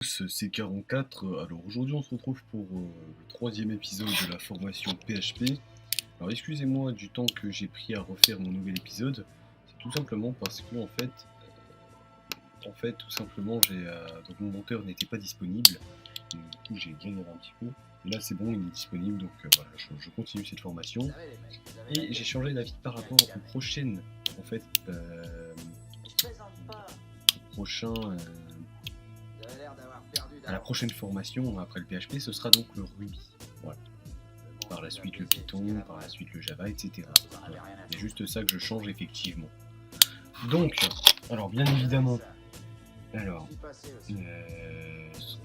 C'est 44. Alors aujourd'hui on se retrouve pour le troisième épisode de la formation PHP. Alors excusez-moi du temps que j'ai pris à refaire mon nouvel épisode. C'est tout simplement parce que tout simplement donc mon monteur n'était pas disponible. Donc, du coup j'ai galéré un petit peu. Et là c'est bon, il est disponible, donc voilà, je continue cette formation. Et j'ai changé d'avis par rapport aux prochaines, à la prochaine formation après le PHP, ce sera donc le Ruby. Voilà. Par la suite le Python, par la suite le Java, etc. Voilà. C'est juste ça que je change effectivement. Donc, alors bien évidemment, ce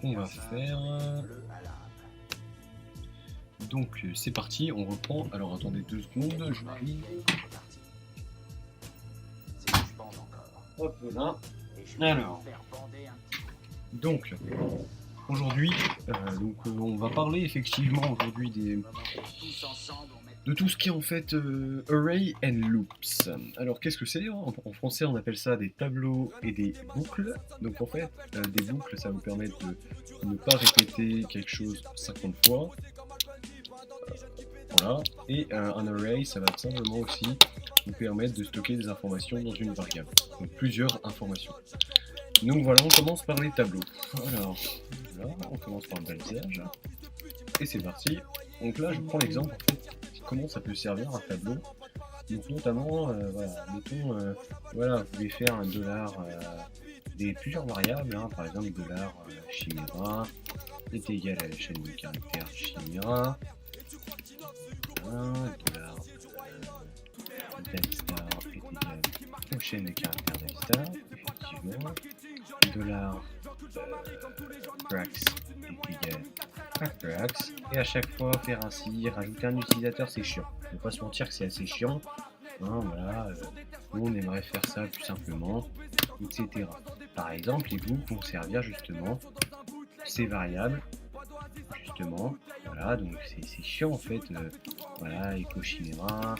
qu'on va faire... Donc c'est parti, on reprend. Alors attendez 2 secondes, je prie. Hop là. Alors, donc aujourd'hui, on va parler effectivement aujourd'hui de tout ce qui est en fait array and loops. Alors qu'est-ce que c'est? En français on appelle ça des tableaux et des boucles. Donc en fait des boucles, ça vous permet de ne pas répéter quelque chose 50 fois. Voilà. Et un array, ça va simplement aussi vous permettre de stocker des informations dans une variable. Donc plusieurs informations. Donc voilà, on commence par les tableaux. Alors, là, on commence par le balisage. Et c'est parti. Donc là, je prends l'exemple, en fait, comment ça peut servir un tableau. Donc notamment, voilà, mettons, voilà, vous voulez faire un dollar, plusieurs variables, hein, par exemple, dollar chimera est égal à la chaîne de caractères chimera. Dollar Davistar est égal aux chaînes de caractères Davistar, effectivement. Dollar Prax est égal à Prax. Et à chaque fois, faire ainsi, rajouter un utilisateur, c'est chiant. On ne va pas se mentir que c'est assez chiant. Hein, voilà, nous on aimerait faire ça plus simplement, etc. Par exemple, les boucles vont servir justement ces variables. Justement, voilà, donc c'est chiant en fait, voilà, echo chimera,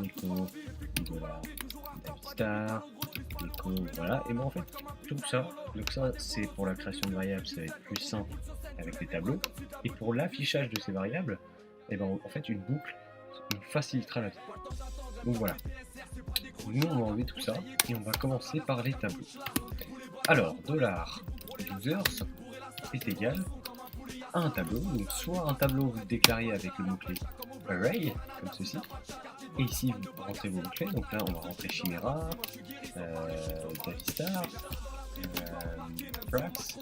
echo dollar Davistar, echo, voilà, et bon en fait, tout ça, donc ça c'est pour la création de variables, ça va être plus simple avec les tableaux, et pour l'affichage de ces variables, et ben en fait une boucle nous facilitera la vie. Donc voilà, nous on va enlever tout ça, et on va commencer par les tableaux. Alors, dollar users est égal à un tableau, donc soit un tableau vous le déclarez avec le mot-clé array, comme ceci, et ici vous rentrez vos mots-clés, donc là on va rentrer chimera, Davistar, Prax,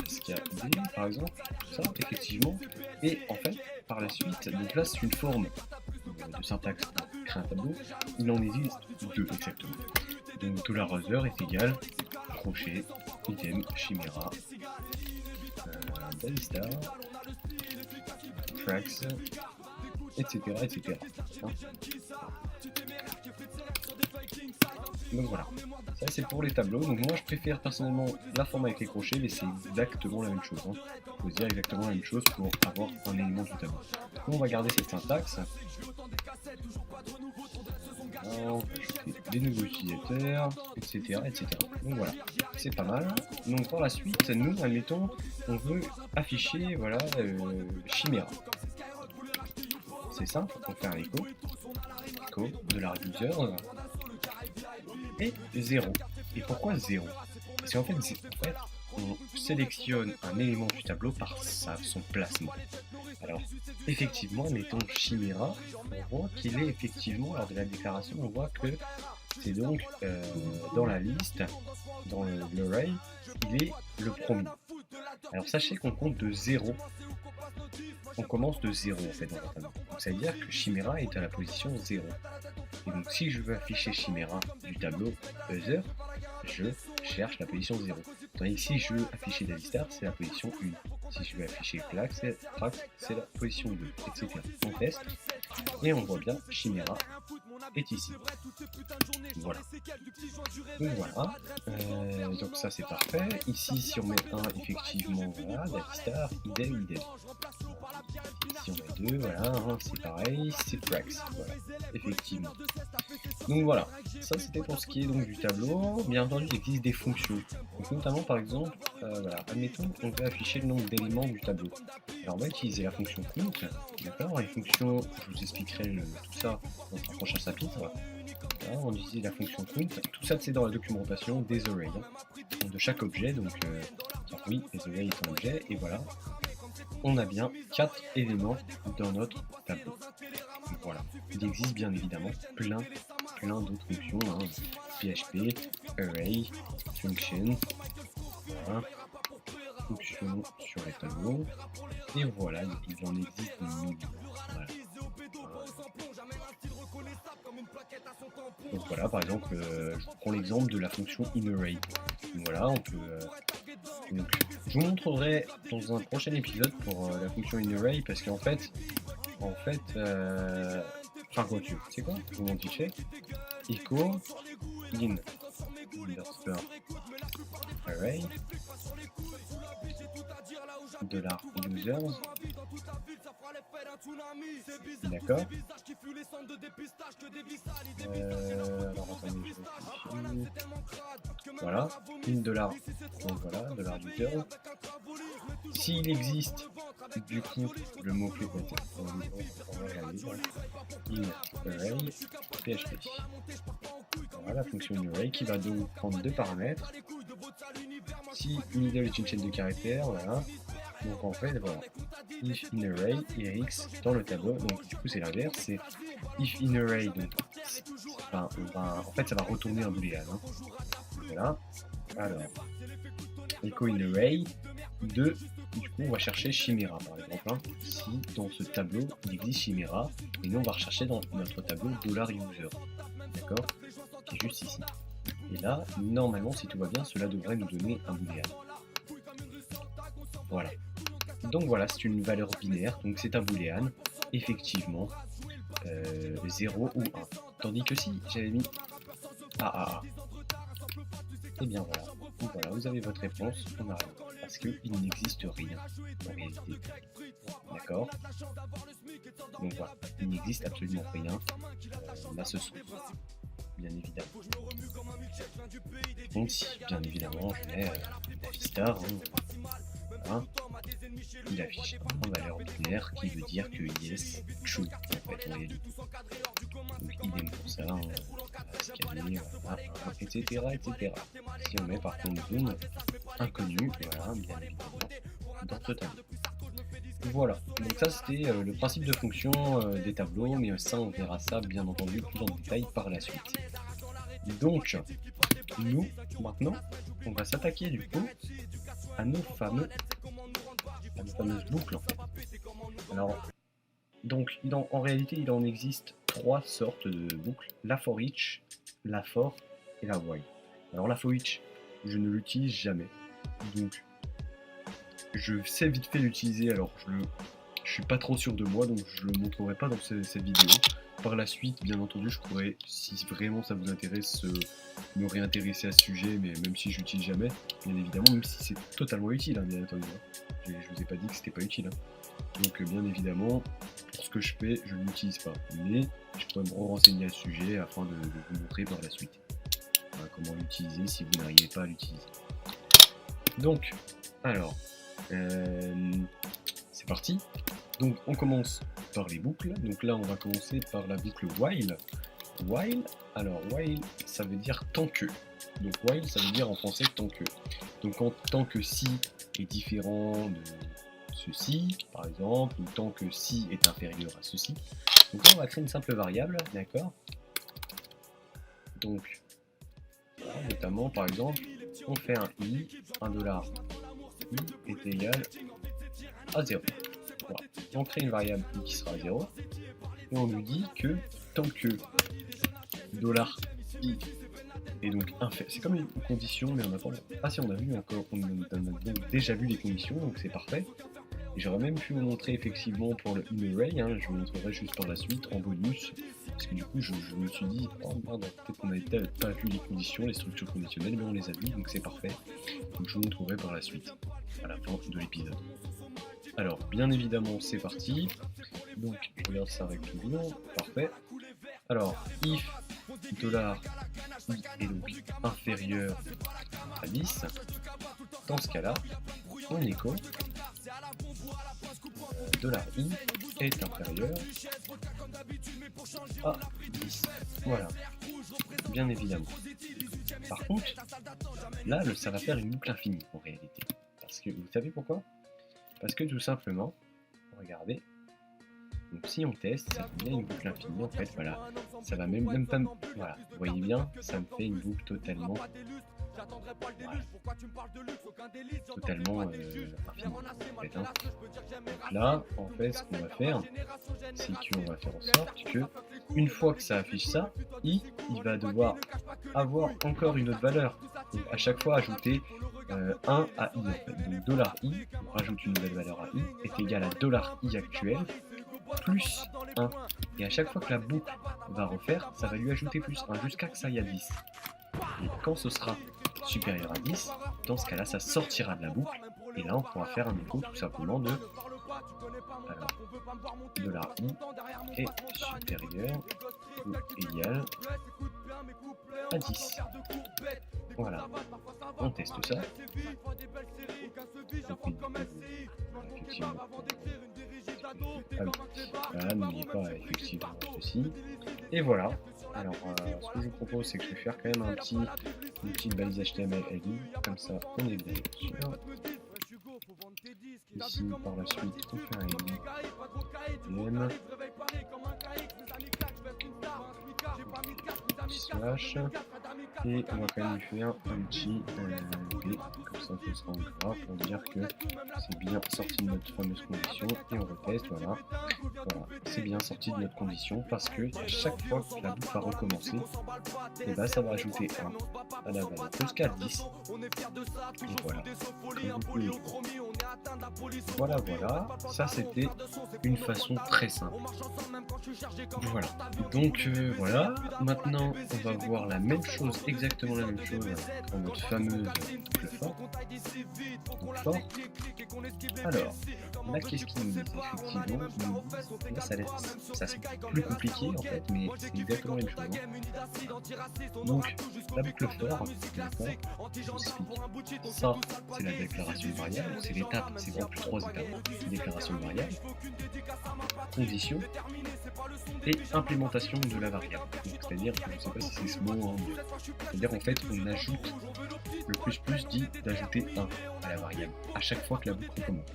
SKD par exemple, tout ça effectivement, et en fait par la suite, donc là c'est une forme de syntaxe pour créer un tableau, il en existe deux exactement. Donc $other est égal crochet, idem, chimera, Davistar, Prax, etc. etc. Hein, donc voilà, ça c'est pour les tableaux. Donc moi je préfère personnellement la forme avec les crochets, mais c'est exactement la même chose. Hein. Il faut se dire exactement la même chose pour avoir un élément du tableau. Donc on va garder cette syntaxe. On va ajouter des nouveaux utilisateurs, etc. etc. Donc voilà, c'est pas mal. Donc par la suite, nous, admettons, on veut afficher, voilà, chimera. C'est simple, on fait un echo de la user et 0. Et pourquoi 0? Parce qu'en fait, on sélectionne un élément du tableau par son placement. Alors, effectivement, mettons chimera, on voit qu'il est effectivement, lors de la déclaration, on voit que c'est donc dans la liste, dans l'array, il est le premier. Alors sachez qu'on compte de 0. On commence de 0 en fait dans le tableau. Donc ça veut dire que chimera est à la position 0. Et donc si je veux afficher chimera du tableau other, je cherche la position 0. Tandis que si je veux afficher Davistar, c'est la position 1. Si je veux afficher Prax, c'est la position 2, etc. On teste et on voit bien chimera est ici. Voilà. Donc voilà. Donc ça c'est parfait. Ici si on met 1, effectivement, voilà, Davistar, idem, idem. Si on met 2, voilà, hein, c'est pareil, c'est Prax, voilà, effectivement. Donc voilà, ça c'était pour ce qui est donc du tableau. Bien entendu, il existe des fonctions. Donc notamment par exemple, voilà, admettons qu'on veut afficher le nombre d'éléments du tableau. Alors on va utiliser la fonction count, d'accord. Les fonctions, je vous expliquerai tout ça dans un prochain chapitre. Voilà, on utilise la fonction count. Tout ça c'est dans la documentation des arrays, donc de chaque objet. Donc oui, les arrays est un objet et voilà, on a bien 4 éléments dans notre tableau. Donc voilà, il existe bien évidemment plein d'autres fonctions, PHP, array, function, voilà, fonction sur les tableaux, et voilà, il en existe des milliers. Voilà. Donc voilà, par exemple, je prends l'exemple de la fonction inArray. Donc voilà, on peut... donc, je vous montrerai dans un prochain épisode pour la fonction inArray, parce qu'en fait, enfin quoi tu sais quoi, je vous montre vite fait. Echo in underscore array $users, d'accord. Alors attendez, je réfléchis. Voilà, donc voilà, $users. S'il existe du coup le mot-clé in array PHP. Voilà la fonction inArray qui va donc prendre deux paramètres. Si middle est une chaîne de caractères, voilà. Donc en fait, voilà. If inArray et x dans le tableau, donc du coup c'est l'inverse, c'est if inArray, donc en fait ça va retourner un booléen. Voilà. Alors, echo inArray de, du coup on va chercher Chimera par exemple. Si dans ce tableau il existe Chimera, et nous on va rechercher dans notre tableau $user. D'accord, qui est juste ici. Et là, normalement, si tout va bien, cela devrait nous donner un booléen. Voilà. Donc voilà, c'est une valeur binaire, donc c'est un booléen, effectivement, 0 ou 1. Tandis que si j'avais mis AAA, et bien voilà. Donc voilà, vous avez votre réponse, on arrive. Parce qu'il n'existe rien en réalité. D'accord. Donc voilà, il n'existe absolument rien là ce soir. Bien évidemment. Donc si, bien évidemment, je mets Navistar, voilà, il affiche en valeur binaire qui veut dire que yes, true, en fait, en réalité. Donc idem pour ça, scanner, voilà, etc., etc. Si on met par contre zoom, inconnu, voilà, bien évidemment, dans ce tableau. Voilà, donc ça c'était le principe de fonction des tableaux, mais ça on verra ça bien entendu plus en détail par la suite. Donc, nous, maintenant, on va s'attaquer du coup à nos fameuses boucles en fait. Alors, donc en réalité il en existe trois sortes de boucles, la for each, la for et la while. Alors la for each, je ne l'utilise jamais, donc je sais vite fait l'utiliser, alors je suis pas trop sûr de moi, donc je le montrerai pas dans cette vidéo. Par la suite, bien entendu, je pourrais, si vraiment ça vous intéresse, me réintéresser à ce sujet, mais même si je l'utilise jamais, bien évidemment, même si c'est totalement utile, hein, bien entendu. Je vous ai pas dit que c'était pas utile. Donc bien évidemment, pour ce que je fais, je ne l'utilise pas. Mais je pourrais me renseigner à ce sujet afin de vous montrer par la suite. Voilà, comment l'utiliser si vous n'arrivez pas à l'utiliser. Donc, alors, c'est parti. Donc on commence par les boucles. Donc là on va commencer par la boucle while. While, alors while ça veut dire tant que. Donc while ça veut dire en français tant que. Donc tant que si est différent de ceci par exemple, ou tant que si est inférieur à ceci. Donc là on va créer une simple variable, d'accord. Donc voilà, notamment par exemple on fait un i, $i est égal à 0. Voilà. On crée une variable i qui sera 0 et on lui dit que tant que $i est donc inférieur, c'est comme une condition mais on n'a pas... Ah si, on a vu encore, on a déjà vu les conditions, donc c'est parfait. Et j'aurais même pu vous montrer effectivement pour le inArray, je vous montrerai juste par la suite en bonus, parce que du coup je me suis dit, oh merde, peut-être qu'on n'avait pas vu les conditions, les structures conditionnelles, mais on les a vues, donc c'est parfait. Donc je vous montrerai par la suite, à la fin de l'épisode. Alors, bien évidemment, c'est parti. Donc, je regarde ça avec toujours. Parfait. Alors, if dollar $i est donc inférieur à 10, dans ce cas-là, on écho dollar $i est inférieur à 10. Voilà, bien évidemment. Par contre, là, ça va faire une boucle infinie en réalité. Parce que, vous savez pourquoi? Parce que tout simplement, regardez, donc si on teste, ça fait bien une boucle infinie en fait, voilà. Ça va même pas, voilà, vous voyez bien, ça me fait une boucle totalement, voilà, totalement infinie en fait, hein. Donc là, en fait, ce qu'on va faire, c'est qu'on va faire en sorte que, une fois que ça affiche ça, i, il va devoir avoir encore une autre valeur. Donc à chaque fois ajouter 1 à i en fait. Donc dollar $i, on rajoute une nouvelle valeur à i, est égal à dollar $i actuel plus 1. Et à chaque fois que la boucle va refaire, ça va lui ajouter plus 1 jusqu'à que ça aille à 10. Et quand ce sera supérieur à 10, dans ce cas-là, ça sortira de la boucle. Et là, on pourra faire un écho tout simplement de alors, dollar $i est supérieur ou égal à 10. Voilà, on teste ça. Effectivement. Voilà, n'oubliez pas effectivement ceci. Et voilà. Alors, ce que je vous propose, c'est que je vais faire quand même une petite balise HTML heading, comme ça on est bien sûr. Ici, par la suite, on fait un heading slash, et on va quand même lui faire un petit B, comme ça on se rendra pour dire que c'est bien sorti de notre fameuse condition, et on reteste, voilà, c'est bien sorti de notre condition, parce que à chaque fois que la boucle va recommencer, et ben ça va ajouter 1 à la valeur jusqu'à 10, et voilà, voilà, ça c'était une façon très simple. Voilà, donc voilà, maintenant on va voir la même chose, exactement la même chose dans notre fameuse boucle for. Alors, là qu'est-ce qu'il nous dit? Effectivement, là ça c'est plus compliqué en fait, mais c'est exactement la même chose, hein. Donc, la boucle for, je vous explique. Ça, c'est la déclaration de variable, c'est l'étape, c'est vraiment plus 3 étapes. Déclaration de variable, condition et implémentation de la variable. C'est-à-dire, je ne sais pas si c'est ce mot, hein, c'est-à-dire en fait on ajoute, le plus dit d'ajouter 1 à la variable, à chaque fois que la boucle recommence.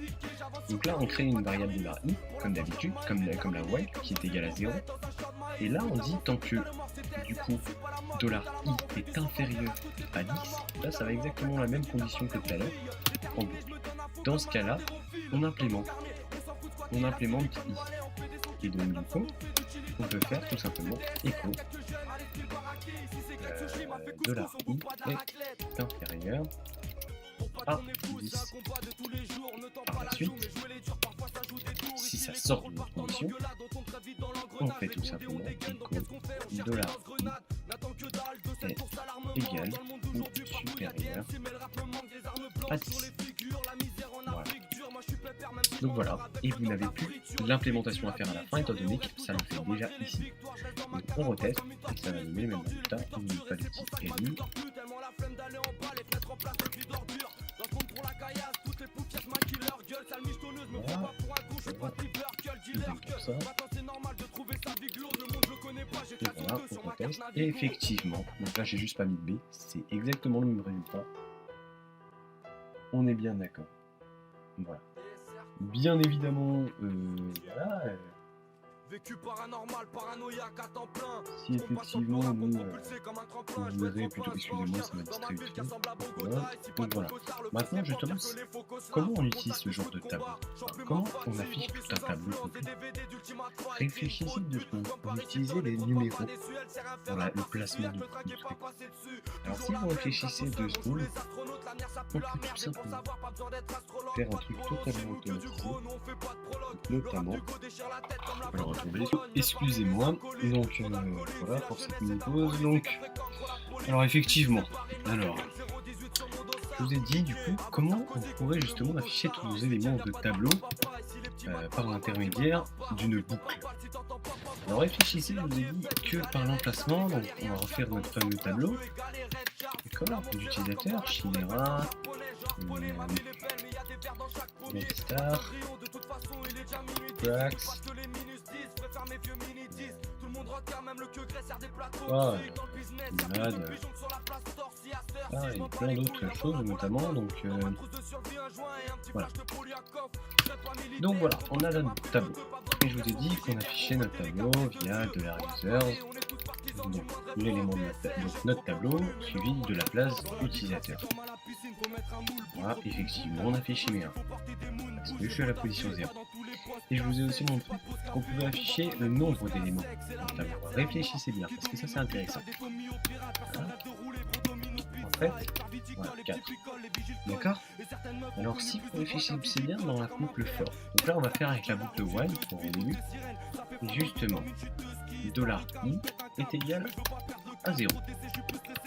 Donc là on crée une variable dollar $i, comme d'habitude, comme la while, qui est égale à 0. Et là on dit tant que du coup dollar $i est inférieur à 10, là ça va exactement la même condition que tout à l'heure, en boucle. Dans ce cas-là, on implémente i. Et donc du coup, on peut faire tout simplement écho dollar $i est inférieur à 10. Par la suite, si ça sort de notre condition, on fait tout simplement écho dollar $i est égal ou supérieur à 10. Voilà. Donc voilà, et vous n'avez plus l'implémentation à faire à la fin, étant donné que ça le fait déjà ici. Donc on reteste, et ça va donner le même résultat, on n'oublie pas le petit heading. Et voilà, on reteste, et effectivement, donc là j'ai juste pas mis de B, c'est exactement le même résultat. On est bien d'accord. Voilà. Bien évidemment, voilà. Si effectivement vous verrez plutôt, excusez-moi, ça m'a distrait vite fait. Voilà. Donc voilà. Maintenant justement, comment on utilise ce genre de tableau? Comment on affiche tout un tableau complet? Réfléchissez deux secondes. Vous utilisez les numéros pour le placement du truc. Alors si vous réfléchissez 2 secondes, on peut tout simplement faire un truc totalement automatisé, notamment, alors attendez, excusez-moi, donc voilà pour cette mini pause. Donc, alors effectivement, alors je vous ai dit du coup comment on pourrait justement afficher tous nos éléments de tableau par l'intermédiaire d'une boucle. Alors réfléchissez, je vous ai dit que par l'emplacement, donc on va refaire notre fameux tableau. D'accord, d'utilisateur, Chimera, Nexstar, Brax, Mad, et plein d'autres choses notamment, donc voilà. Donc voilà, on a notre tableau. Et je vous ai dit qu'on affichait notre tableau via $users, donc l'élément de notre tableau suivi de la place utilisateur. Voilà, effectivement, on affiche Chimera parce que je suis à la position 0. Et je vous ai aussi montré qu'on pouvait afficher le nombre d'éléments dans le tableau. Réfléchissez bien, parce que ça c'est intéressant. Voilà. En fait, voilà, 4. D'accord? Alors si vous réfléchissez bien dans la boucle for, donc là on va faire avec la boucle while pour au début, et justement, $i est égal à 0.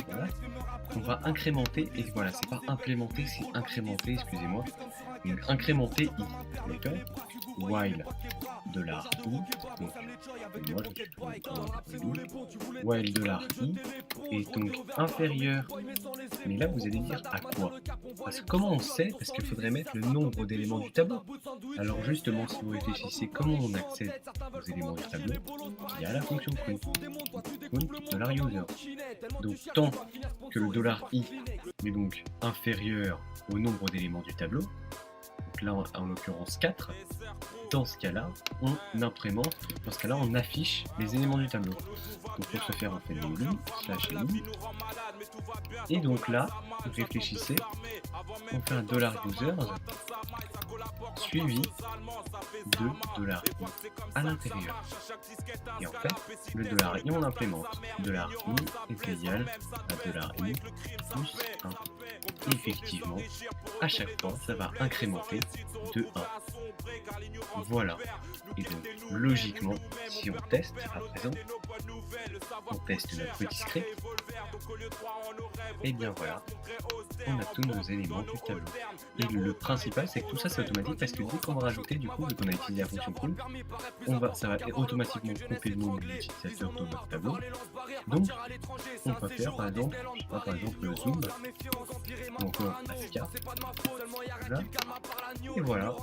Voilà. On va incrémenter, et voilà, c'est pas implémenter, c'est incrémenter, excusez-moi. Donc incrémenter i, d'accord? While $i, donc moi je suis while $i est donc inférieur, mais là vous allez dire à quoi? Parce que comment on sait? Parce qu'il faudrait mettre le nombre d'éléments du tableau. Alors justement, si vous réfléchissez comment on accède aux éléments du tableau, il y a la fonction count, $user. Donc tant que le $i est donc inférieur au nombre d'éléments du tableau, donc là en l'occurrence 4, dans ce cas-là, on implémente, dans ce cas-là, on affiche les éléments du tableau. Donc pour ce faire, on fait des /i. Et donc là, réfléchissez, on fait un $users suivi de $i à l'intérieur. Et en fait, le $i, on implémente. $i est égal à $i plus 1. Et effectivement, à chaque fois, ça va incrémenter de 1. Voilà. Et donc, logiquement, si on teste à présent, on teste notre petit script, et bien voilà, on a tous nos éléments du tableau. Et le principal, c'est que tout ça c'est automatique parce que dès qu'on va rajouter, du coup, vu qu'on a utilisé la fonction count, ça va automatiquement couper le nom de l'utilisateur dans notre tableau. Donc, on va faire par exemple, le zoom, donc ASK, voilà, et voilà,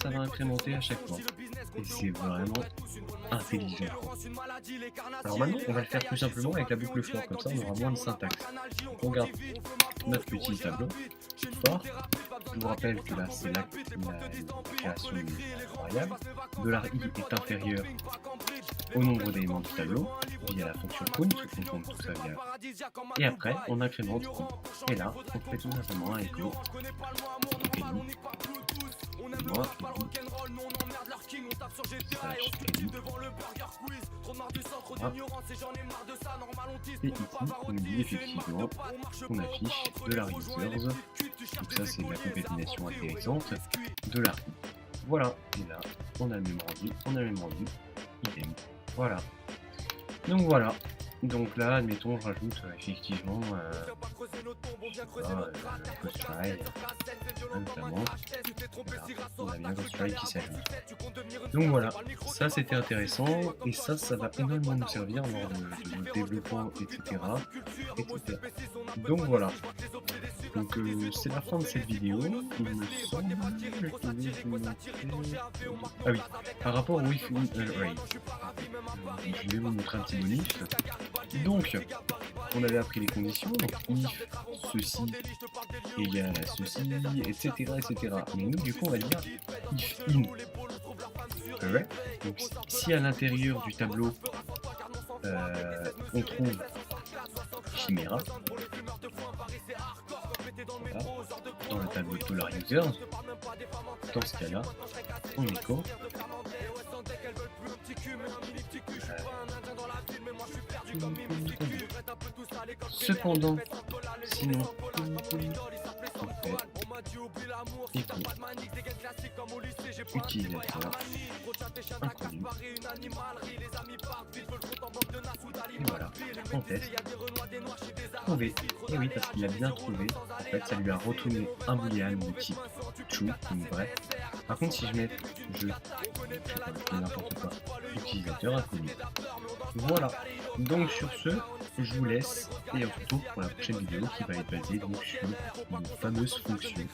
ça va incrémenter à chaque fois. Et c'est vraiment intelligent. Alors maintenant, on va le faire plus simplement avec la boucle for, comme ça on aura moins de syntaxe. Donc on regarde notre petit tableau for. Je vous rappelle que là c'est la création d'une variable. $i est inférieur au nombre d'éléments du tableau via la fonction count, on compte tout ça via. Et après on incrémente i. Et là on fait tout simplement un echo. Et ici, on dit effectivement qu'on affiche $users. Donc ça c'est la concaténation intéressante de $i. Voilà, et là on a le même rendu, idem. Voilà. Donc voilà. Donc là, admettons, je rajoute effectivement Ghostfly, notamment. Voilà, on a bien Ghostfly qui s'ajoute. Donc voilà, ça c'était intéressant et ça va énormément nous servir lors de notre développement, etc. Donc voilà. Donc c'est la fin de cette vidéo. Il me semble ah oui, par rapport au if array. Je vais vous montrer un petit bonus. Donc, on avait appris les conditions, donc if ceci égale à ceci, etc., etc. Mais nous, du coup, on va dire if in. Ouais. Donc, si à l'intérieur du tableau, on trouve Chimera, voilà, dans le tableau $users, dans ce cas-là, on écho. Cependant, sinon, on fait écho utilisateur inconnu. Et voilà, on teste. Trouvé. Et oui, parce qu'il a bien trouvé. En fait, ça lui a retourné un boolean de type true, donc vrai. Par contre, si je mets je sais pas, je fais n'importe quoi, utilisateur inconnu. Voilà. Donc sur ce, je vous laisse et on se retrouve pour la prochaine vidéo qui va être basée donc sur une fameuse fonction.